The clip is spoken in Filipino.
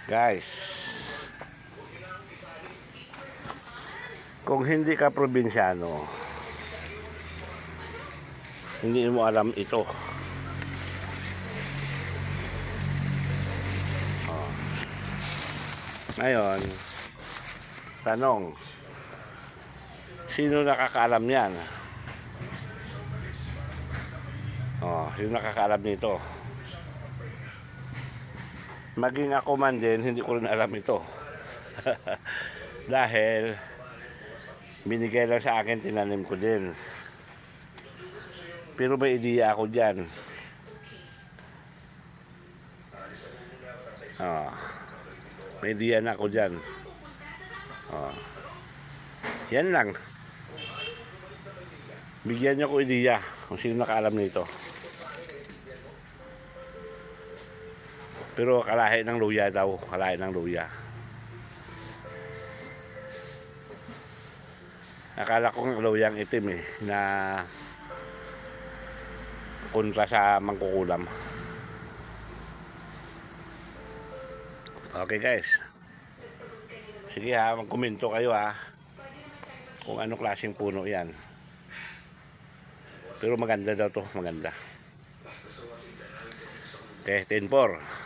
Guys, kung hindi ka probinsyano, hindi mo alam ito. Ngayon, tanong, sino nakakaalam yan? Sino nakakaalam nito? Maging ako man din, hindi ko rin alam ito. Dahil binigay lang sa akin, tinanim ko din. Pero may ideya ako dyan. May ideya na ako dyan. Yan lang. Bigyan niyo ko ideya kung sino nakaalam nito. Pero kalahi ng luya daw. Kalahi ng luya. Akala ko ng luyang itim na kontra sa mangkukulam. Okay guys. Sige mag-komento kayo kung anong klaseng puno yan. Pero maganda daw to, maganda. Okay, 10-4.